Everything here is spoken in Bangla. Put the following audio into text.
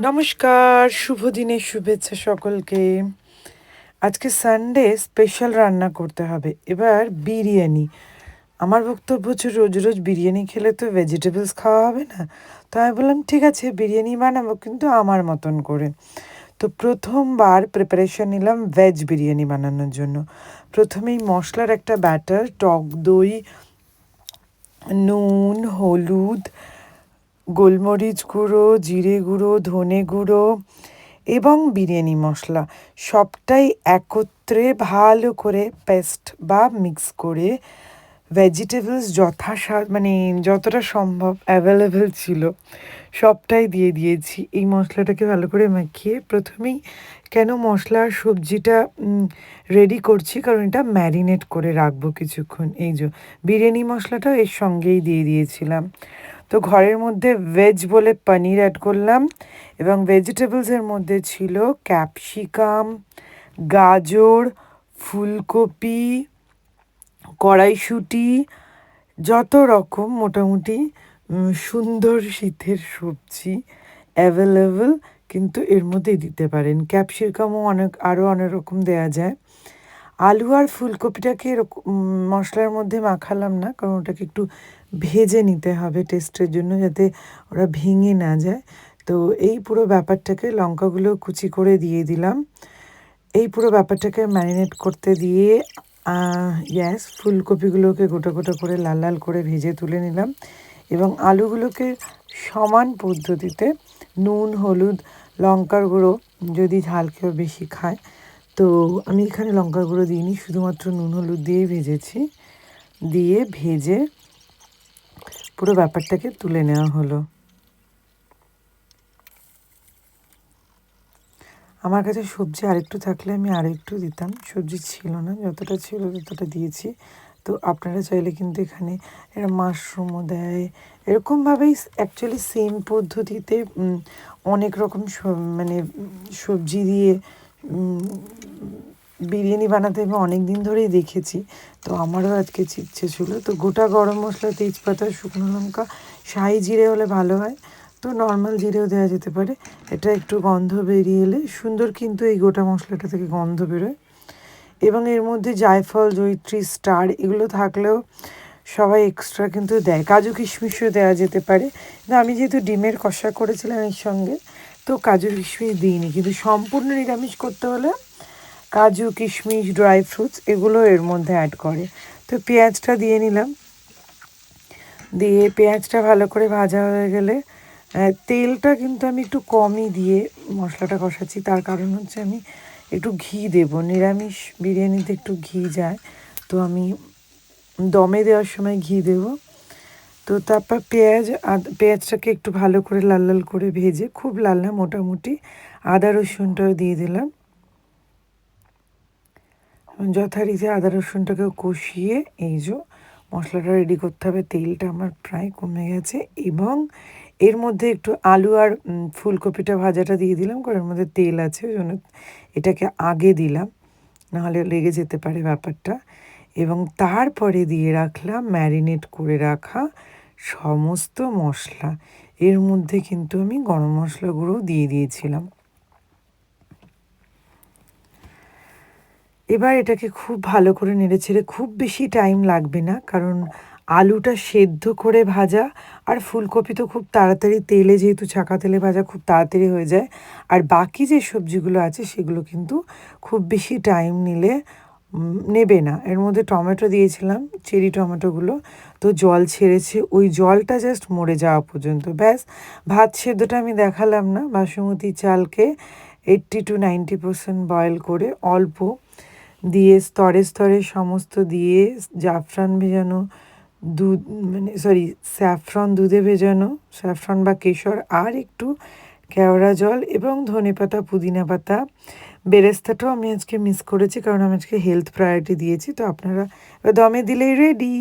নমস্কার, শুভ দিনের শুভেচ্ছা সকলকে। আজকে সানডে স্পেশাল রান্না করতে হবে। এবার বিরিয়ানি। আমার বক্তব্য হচ্ছে রোজ রোজ বিরিয়ানি খেলে তো ভেজিটেবলস খাওয়া হবে না। তো আমি বললাম ঠিক আছে বিরিয়ানি বানাবো কিন্তু আমার মতন করে। তো প্রথমবার প্রিপারেশন নিলাম ভেজ বিরিয়ানি বানানোর জন্য। প্রথমেই মশলার একটা ব্যাটার, টক দই, নুন, হলুদ, গোলমরিচ গুঁড়ো, জিরে গুঁড়ো, ধনে গুঁড়ো এবং বিরিয়ানি মশলা সবটাই একত্রে ভালো করে পেস্ট বা মিক্স করে ভেজিটেবলস মানে যতটা সম্ভব অ্যাভেলেবেল ছিল সবটাই দিয়ে দিয়েছি। এই মশলাটাকে ভালো করে মাখিয়ে প্রথমেই কেন মশলা আর সবজিটা রেডি করছি, কারণ এটা ম্যারিনেট করে রাখবো কিছুক্ষণ। এই যে বিরিয়ানি মশলাটা এর সঙ্গেই দিয়ে দিয়েছিলাম। তো ঘরের মধ্যে ভেজ বলে পনির অ্যাড করলাম এবং ভেজিটেবলসের মধ্যে ছিল ক্যাপসিকাম, গাজর, ফুলকপি, কড়াইশুঁটি, যত রকম মোটামুটি সুন্দর শীতের সবজি অ্যাভেলেবল কিন্তু এর মধ্যেই দিতে পারেন। ক্যাপসিকামও আরও অনেক রকম দেওয়া যায়। আলু আর ফুলকপিটাকে এরকম মশলার মধ্যে মাখালাম না, কারণ ওটাকে একটু ভেজে নিতে হবে টেস্টের জন্য, যাতে ওরা ভেঙে না যায়। তো এই পুরো ব্যাপারটাকে, লঙ্কাগুলো কুচি করে দিয়ে দিলাম। এই পুরো ব্যাপারটাকে ম্যারিনেট করতে দিয়ে ফুলকপিগুলোকে গোটা গোটা করে লাল লাল করে ভেজে তুলে নিলাম এবং আলুগুলোকে সমান পদ্ধতিতে নুন, হলুদ, লঙ্কার গুঁড়ো, যদি ঝাল কেউ বেশি খায়, তো আমি এখানে লঙ্কার গুঁড়ো দিইনি, শুধুমাত্র নুন হলুদ দিয়েই ভেজেছি। দিয়ে ভেজে পুরো ব্যাপারটাকে তুলে নেওয়া হলো। আমার কাছে সবজি আরেকটু থাকলে আমি আরেকটু দিতাম, সবজি ছিল না, যতটা ছিল ততটা দিয়েছি। তো আপনারা চাইলে কিন্তু এখানে এরা মাশরুমও দেয়, এরকমভাবেই অ্যাকচুয়ালি সেম পদ্ধতিতে অনেক রকম মানে সবজি দিয়ে বিরিয়ানি বানাতে আমি অনেক দিন ধরেই দেখেছি। তো আমারও আজকে ইচ্ছে ছিল। তো গোটা গরম মশলা, তেজপাতা, শুকনো লঙ্কা, শাহি জিরে হলে ভালো হয়, তো নর্মাল জিরেও দেওয়া যেতে পারে। এটা একটু গন্ধ বেরিয়ে এলে সুন্দর, কিন্তু এই গোটা মশলাটা থেকে গন্ধ বেরোয়। এবং এর মধ্যে জায়ফল, জয়িত্রী, স্টার এগুলো থাকলেও সবাই এক্সট্রা কিন্তু দেয়। কাজু কিশমিশও দেওয়া যেতে পারে, কিন্তু আমি যেহেতু ডিমের কষা করেছিলাম এর সঙ্গে, তো কাজু কিশমিশ দিইনি। কিন্তু সম্পূর্ণ নিরামিষ করতে হলে কাজু, কিশমিশ, ড্রাই ফ্রুটস এগুলো এর মধ্যে অ্যাড করে। তো পেঁয়াজটা দিয়ে নিলাম, দিয়ে পেঁয়াজটা ভালো করে ভাজা হয়ে গেলে তেলটা কিন্তু আমি একটু কমই দিয়ে মশলাটা কষাচ্ছি। তার কারণ হচ্ছে আমি একটু ঘি দেবো, নিরামিষ বিরিয়ানিতে একটু ঘি যায়, তো আমি দমে দেওয়ার সময় ঘি দেবো। তো তারপর পেঁয়াজটাকে একটু ভালো করে লাল লাল করে ভেজে, খুব লাল না, মোটামুটি আদা রসুনটাও দিয়ে দিলাম। যথারীতি আদা রসুনটাকেও কষিয়ে এই যে মশলাটা রেডি করতে হবে। তেলটা আমার প্রায় কমে গেছে এবং এর মধ্যে একটু আলু আর ফুলকপিটা ভাজাটা দিয়ে দিলাম, কারণ এর মধ্যে তেল আছে, ওই জন্য এটাকে আগে দিলাম, নাহলে লেগে যেতে পারে ব্যাপারটা। এবং তারপরে দিয়ে রাখলাম ম্যারিনেট করে রাখা সমস্ত মশলা। এর মধ্যে কিন্তু আমি গরম মশলা গুঁড়ো দিয়ে দিয়েছিলাম। এবার এটাকে খুব ভালো করে নেড়েচেড়ে, খুব বেশি টাইম লাগবে না, কারণ আলুটা সেদ্ধ করে ভাজা আর ফুলকপি তো খুব তাড়াতাড়ি তেলে, যেহেতু ছাঁকা তেলে ভাজা, খুব তাড়াতাড়ি হয়ে যায়। আর বাকি যে সবজিগুলো আছে সেগুলো কিন্তু খুব বেশি টাইম নেবে না। এর মধ্যে টমেটো দিয়েছিলাম, চেরি টমেটোগুলো, তো জল ছেড়েছে, ওই জলটা জাস্ট মরে যাওয়া পর্যন্ত ব্যাস। ভাত সেদ্ধটা আমি দেখালাম না, বাসমতি চালকে 80-90% বয়েল করে অল্প দিয়ে স্তরে স্তরে সমস্ত দিয়ে, জাফরান ভেজানো দুধ, মানে স্যাফরন দুধে ভেজানো, স্যাফরন বা কেশর, আর একটু কেওড়া জল এবং ধনেপাতা, পুদিনা পাতা। বেরেস্তাটাও আমি আজকে মিস করেছি, কারণ আমি আজকে হেলথ প্রায়োরিটি দিয়েছি। তো আপনারা দমে দিলেই রেডি।